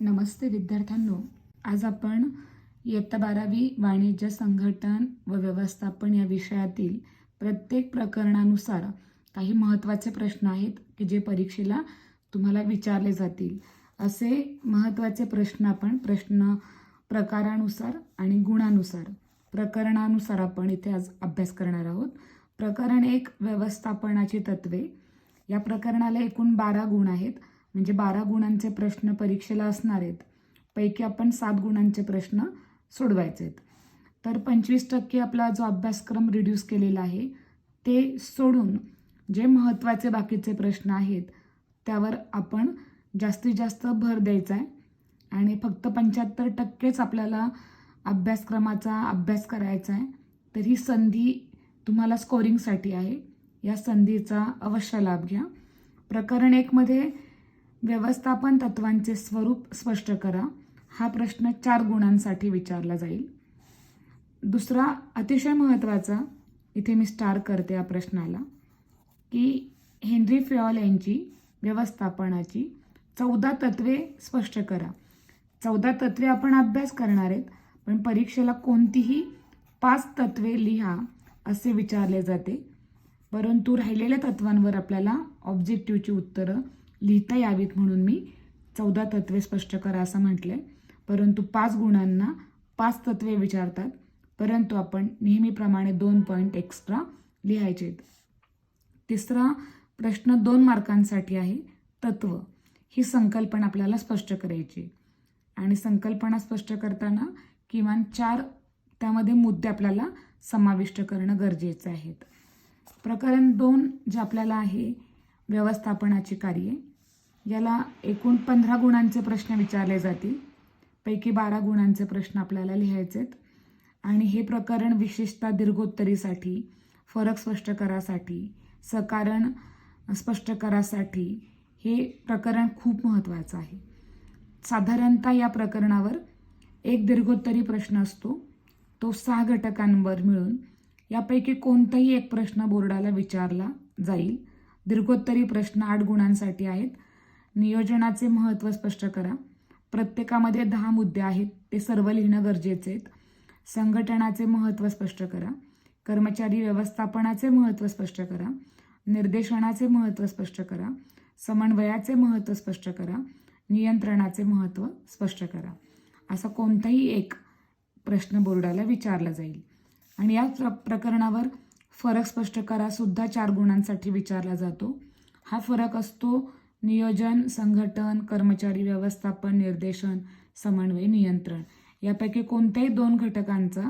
नमस्ते विद्यार्थ्यांनो, आज आपण इयत्ता 12वी वाणिज्य संघटन व व्यवस्थापन या विषयातील प्रत्येक प्रकरणानुसार काही महत्त्वाचे प्रश्न आहेत की जे परीक्षेला तुम्हाला विचारले जातील. असे महत्त्वाचे प्रश्न आपण प्रकारानुसार आणि गुणानुसार प्रकरणानुसार आपण इथे आज अभ्यास करणार आहोत. प्रकरण 1 व्यवस्थापनाची तत्वे. या प्रकरणाला एकूण 12 गुण आहेत, म्हणजे 12 गुणांचे प्रश्न परीक्षेला असणार आहेत. पैकी आपण 7 गुणांचे प्रश्न सोडवायचे आहेत. तर 25% आपला जो अभ्यासक्रम रिड्यूस केलेला आहे ते सोडून जे महत्त्वाचे बाकीचे प्रश्न आहेत त्यावर आपण जास्तीत जास्त भर द्यायचा आहे आणि फक्त 75%च आपल्याला अभ्यासक्रमाचा अभ्यास करायचा आहे. तर ही संधी तुम्हाला स्कोरिंगसाठी आहे. या संधीचा अवश्य लाभ घ्या. प्रकरण 1 मध्ये व्यवस्थापन तत्वांचे स्वरूप स्पष्ट करा. हा प्रश्न 4 गुणांसाठी विचारला जाईल. दुसरा अतिशय महत्त्वाचा, इथे मी स्टार करते या प्रश्नाला, की हेनरी फयोल यांची व्यवस्थापनाची 14 तत्वे स्पष्ट करा. 14 तत्वे आपण अभ्यास करणार आहेत, पण परीक्षेला कोणतीही 5 तत्वे लिहा असे विचारले जाते. परंतु राहिलेल्या तत्वांवर आपल्याला ऑब्जेक्टिव्हची उत्तरं लिहिता यावीत म्हणून मी 14 तत्वे स्पष्ट करा असं म्हटलंय. परंतु 5 गुणांना 5 तत्वे विचारतात, परंतु आपण नेहमीप्रमाणे 2 पॉईंट एक्स्ट्रा लिहायचे. तिसरा प्रश्न 2 मार्कांसाठी आहे. तत्व ही संकल्पना आपल्याला स्पष्ट करायची आणि संकल्पना स्पष्ट करताना किमान 4 त्यामध्ये मुद्दे आपल्याला समाविष्ट करणं गरजेचं आहे. प्रकरण 2 जे आपल्याला आहे व्यवस्थापनाची कार्ये, याला एकूण 15 गुणांचे प्रश्न विचारले जातील. पैकी 12 गुणांचे प्रश्न आपल्याला लिहायचे आहेत आणि हे प्रकरण विशेषतः दीर्घोत्तरीसाठी, फरक स्पष्ट करासाठी, सकारण स्पष्ट करासाठी हे प्रकरण खूप महत्त्वाचं आहे. साधारणतः या प्रकरणावर एक दीर्घोत्तरी प्रश्न असतो, तो 6 घटकांवर मिळून यापैकी कोणताही एक प्रश्न बोर्डाला विचारला जाईल. दीर्घोत्तरी प्रश्न 8 गुणांसाठी आहेत. नियोजनाचे महत्त्व स्पष्ट करा. प्रत्येकामध्ये 10 मुद्दे आहेत, ते सर्व लिहिणं गरजेचे आहेत. संघटनाचे महत्त्व स्पष्ट करा. कर्मचारी व्यवस्थापनाचे महत्त्व स्पष्ट करा. निर्देशनाचे महत्त्व स्पष्ट करा. समन्वयाचे महत्त्व स्पष्ट करा. नियंत्रणाचे महत्त्व स्पष्ट करा. असा कोणताही एक प्रश्न बोर्डाला विचारला जाईल. आणि या प्रकरणावर फरक स्पष्ट करा सुद्धा 4 गुणांसाठी विचारला जातो. हा फरक असतो नियोजन, संघटन, कर्मचारी व्यवस्थापन, निर्देशन, समन्वय, नियंत्रण यापैकी कोणत्याही 2 घटकांचा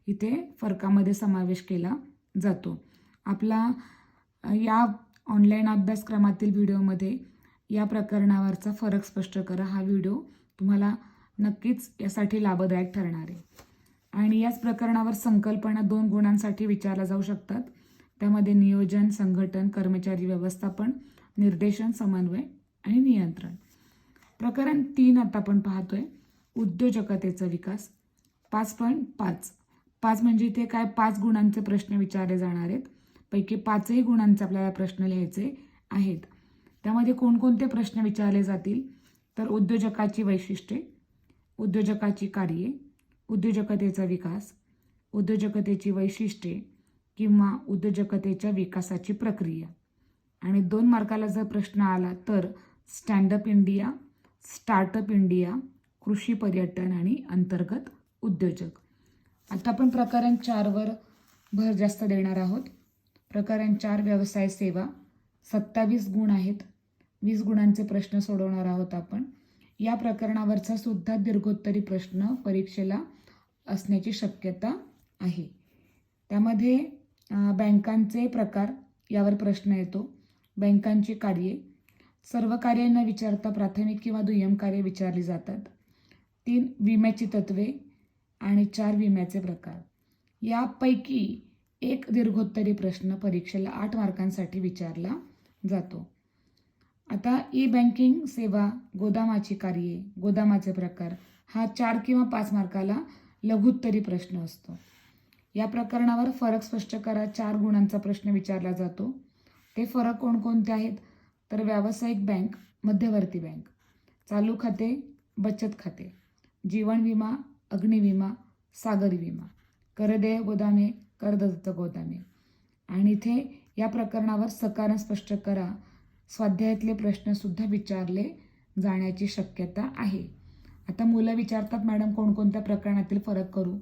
इथे फरकामध्ये समावेश केला जातो. आपला या ऑनलाईन अभ्यासक्रमातील व्हिडिओमध्ये या प्रकरणावरचा फरक स्पष्ट करा हा व्हिडिओ तुम्हाला नक्कीच यासाठी लाभदायक ठरणार आहे. आणि याच प्रकरणावर संकल्पना 2 गुणांसाठी विचारल्या जाऊ शकतात. त्यामध्ये नियोजन, संघटन, कर्मचारी व्यवस्थापन, निर्देशन, समन्वय आणि नियंत्रण. प्रकरण 3 आता आपण पाहतोय उद्योजकतेचा विकास. 5.5 म्हणजे इथे काय 5 गुणांचे प्रश्न विचारले जाणार आहेत. पैकी 5ही गुणांचे आपल्याला प्रश्न लिहायचे आहेत. त्यामध्ये कोणकोणते प्रश्न विचारले जातील तर उद्योजकाची वैशिष्ट्ये, उद्योजकाची कार्ये, उद्योजकतेचा विकास, उद्योजकतेची वैशिष्ट्ये किंवा उद्योजकतेच्या विकासाची प्रक्रिया. आणि 2 मार्काला जर प्रश्न आला तर स्टँडअप इंडिया, स्टार्टअप इंडिया, कृषी पर्यटन आणि अंतर्गत उद्योजक. आता आपण प्रकरण 4वर भर जास्त देणार आहोत. प्रकरण 4 व्यवसाय सेवा. 27 गुण आहेत. 20 गुणांचे प्रश्न सोडवणार आहोत आपण. या प्रकरणावरचा सुद्धा दीर्घोत्तरी प्रश्न परीक्षेला असण्याची शक्यता आहे. त्यामध्ये बँकांचे प्रकार यावर प्रश्न येतो. बँकांची कार्ये, सर्व कार्ये न विचारता प्राथमिक किंवा दुय्यम कार्ये विचारली जातात. 3 विम्याची तत्वे आणि 4 विम्याचे प्रकार. यापैकी एक दीर्घोत्तरी प्रश्न परीक्षेला 8 मार्कांसाठी विचारला जातो. आता ई बँकिंग सेवा, गोदामाची कार्ये, गोदामाचे प्रकार हा 4 किंवा 5 मार्काला लघुत्तरी प्रश्न असतो. या प्रकरणावर फरक स्पष्ट करा 4 गुणांचा प्रश्न विचारला जातो. ते फरक कोणकोणते आहेत तर व्यावसायिक बँक, मध्यवर्ती बँक, चालू खाते, बचत खाते, जीवन विमा, अग्निविमा, सागरी विमा, करदेय गोदामे, करदत्त गोदामे. आणि इथे या प्रकरणावर सकारण स्पष्ट करा. स्वाध्यायातले प्रश्नसुद्धा विचारले जाण्याची शक्यता आहे. आता मुलं विचारतात, मॅडम कोणकोणत्या प्रकरणातील फरक करू?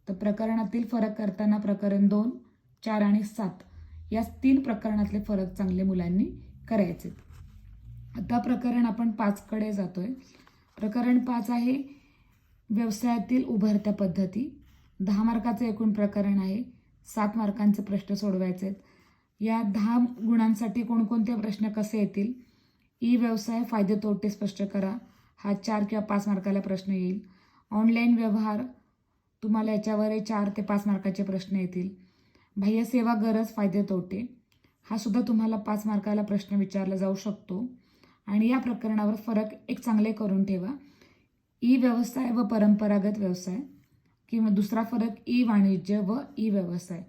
तर प्रकरणातील फरक करताना प्रकरण 2, 4 आणि 7 या 3 प्रकरणातले फरक चांगले मुलांनी करायचे. आता प्रकरण आपण 5कडे जातोय. प्रकरण 5 आहे व्यवसायातील उभरत्या पद्धती. 10 मार्काचं एकूण प्रकरण आहे. 7 मार्कांचे प्रश्न सोडवायचे आहेत. या 10 गुणांसाठी कोणकोणते प्रश्न कसे येतील? ई व्यवसाय फायदे तोटे स्पष्ट करा. हा 4 किंवा 5 मार्काला प्रश्न येईल. ऑनलाईन व्यवहार, तुम्हाला याच्यावर 4 ते 5 मार्काचे प्रश्न येतील. बाह्य सेवा गरज फायदे तोटे, हा सुद्धा तुम्हाला 5 मार्काला प्रश्न विचारला जाऊ शकतो. आणि या प्रकरणावर फरक एक चांगले करून ठेवा. ई व्यवसाय व परंपरागत व्यवसाय, किंवा दुसरा फरक ई वाणिज्य व ई व्यवसाय.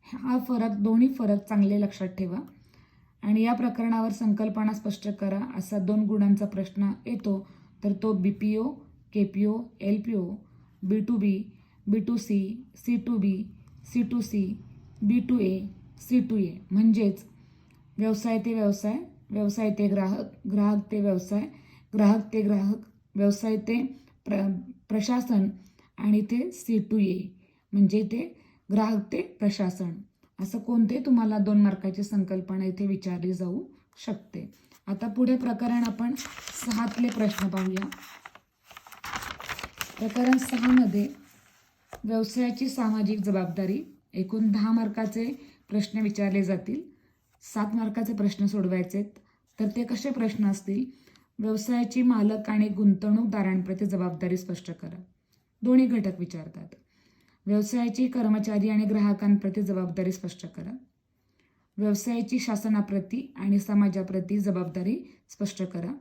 हा फरक, दोन्ही फरक चांगले लक्षात ठेवा. आणि या प्रकरणावर संकल्पना स्पष्ट करा असा 2 गुणांचा प्रश्न येतो. तर तो BPO, KPO, LPO, B2B, B2C, C2B, C2C, B2A, C2A. म्हणजेच व्यवसाय ते व्यवसाय, व्यवसाय ते ग्राहक, ग्राहक ते व्यवसाय, ग्राहक ते ग्राहक, व्यवसाय ते प्रशासन, आणि ते C2A म्हणजे ते ग्राहक ते प्रशासन. असं कोणते तुम्हाला 2 मार्काची संकल्पना इथे विचारली जाऊ शकते. आता पुढे प्रकरण आपण 6तले प्रश्न पाहूया. प्रकरण 6मध्ये व्यवसायाची सामाजिक जबाबदारी, एकूण 10 मार्काचे प्रश्न विचारले जातील. 7 मार्काचे प्रश्न सोडवायचे. तर ते कसे प्रश्न असतील? व्यवसायाची मालक आणि गुंतवणूकदारांप्रती जबाबदारी स्पष्ट करा. दोन्ही घटक विचारतात. व्यवसायाची कर्मचारी आणि ग्राहकांप्रती जबाबदारी स्पष्ट करा. व्यवसायाची शासनाप्रती आणि समाजाप्रती जबाबदारी स्पष्ट करा.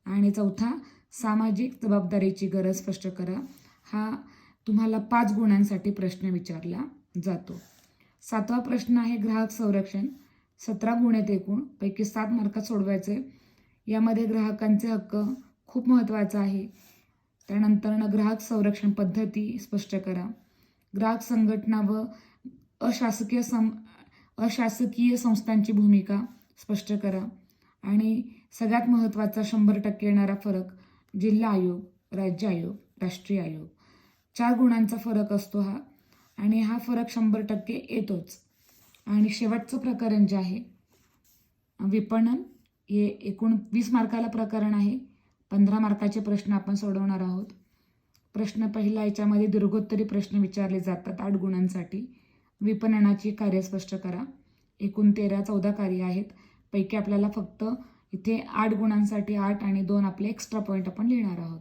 आणि चौथा, सामाजिक जबाबदारीची गरज स्पष्ट करा. हा तुम्हाला 5 गुणांसाठी प्रश्न विचारला जातो. 7वा प्रश्न आहे ग्राहक संरक्षण. 17 गुण आहेत एकूण, पैकी 7 मार्कात सोडवायचे. यामध्ये ग्राहकांचे हक्क खूप महत्त्वाचा आहे. त्यानंतर ग्राहक संरक्षण पद्धती स्पष्ट करा. ग्राहक संघटना व अशासकीय संस्थांची भूमिका स्पष्ट करा. आणि सगळ्यात महत्त्वाचा 100% येणारा फरक, जिल्हा आयोग, राज्य आयोग, राष्ट्रीय आयोग. 4 गुणांचा फरक असतो हा, आणि हा फरक 100% येतोच. आणि शेवटचं प्रकरण जे आहे विपणन, हे एकूण 20 मार्काला प्रकरण आहे. 15 मार्काचे प्रश्न आपण सोडवणार आहोत. प्रश्न पहिला, याच्यामध्ये दीर्घोत्तरी प्रश्न विचारले जातात 8 गुणांसाठी. विपणनाची कार्य स्पष्ट करा. एकूण 13-14 कार्य आहेत. पैकी आपल्याला फक्त इथे 8 गुणांसाठी 8 आणि 2 आपले एक्स्ट्रा पॉईंट आपण लिहिणार आहोत.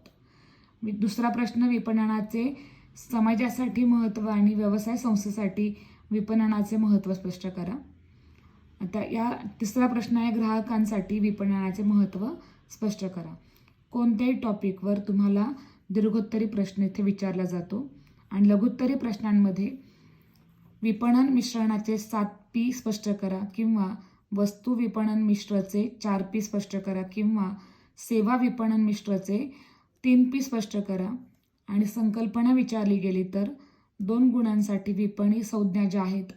दुसरा प्रश्न, विपणनाचे समाजासाठी महत्त्व आणि व्यवसाय संस्थेसाठी विपणनाचे महत्त्व स्पष्ट करा. आता या तिसरा प्रश्न आहे ग्राहकांसाठी विपणनाचे महत्त्व स्पष्ट करा. कोणत्याही टॉपिकवर तुम्हाला दीर्घोत्तरी प्रश्न इथे विचारला जातो. आणि लघुत्तरी प्रश्नांमध्ये विपणन मिश्रणाचे 7P स्पष्ट करा, किंवा वस्तू विपणन मिश्रचे 4P स्पष्ट करा, किंवा सेवा विपणन मिश्रचे 3P स्पष्ट करा. आणि संकल्पना विचारली गेली तर 2 गुणांसाठी विपणी संज्ञा ज्या आहेत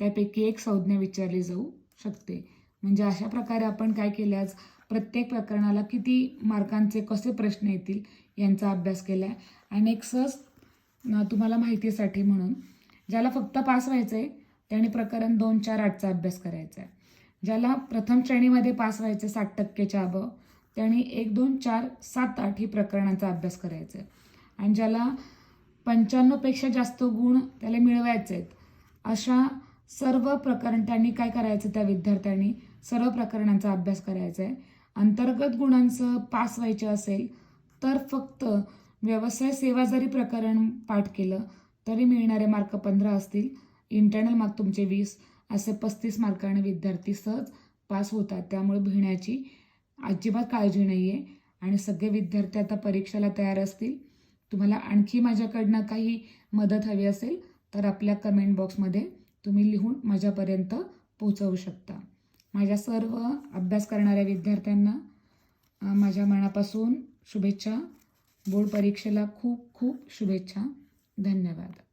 त्यापैकी एक संज्ञा विचारली जाऊ शकते. म्हणजे अशा प्रकारे आपण काय केलं, आज प्रत्येक प्रकरणाला किती मार्कांचे कसे प्रश्न येतील यांचा अभ्यास केला आहे. आणि एक सहज तुम्हाला माहितीसाठी म्हणून, ज्याला फक्त पास व्हायचं आहे त्यांनी प्रकरण 2, 4, 8चा अभ्यास करायचा आहे. ज्याला प्रथम श्रेणीमध्ये पास व्हायचं 60%च्या अबव, त्यांनी 1, 2, 4, 7, 8 ही प्रकरणांचा अभ्यास करायचा आहे. आणि ज्याला 95पेक्षा जास्त गुण त्याला मिळवायचे आहेत, अशा सर्व प्रकरण त्यांनी काय करायचं, त्या विद्यार्थ्यांनी सर्व प्रकरणांचा अभ्यास करायचा आहे. अंतर्गत गुणांचं पास व्हायचे असेल तर फक्त व्यवसाय सेवा जरी प्रकरण पाठ केलं तरी मिळणारे मार्क 15 असतील. इंटरनल मार्क तुमचे 20, असे 35 मार्काने विद्यार्थी सहज पास होतात. त्यामुळे भिण्याची अजिबात काळजी नाही आहे. आणि सगळे विद्यार्थी आता परीक्षेला तयार असतील. तुम्हाला आणखी माझ्याकडनं काही मदत हवी असेल तर आपल्या कमेंट बॉक्समध्ये तुम्ही लिहून माझ्यापर्यंत पोहोचवू शकता. माझ्या सर्व अभ्यास करणाऱ्या विद्यार्थ्यांना माझ्या मनापासून शुभेच्छा. बोर्ड परीक्षेला खूप खूप शुभेच्छा. धन्यवाद.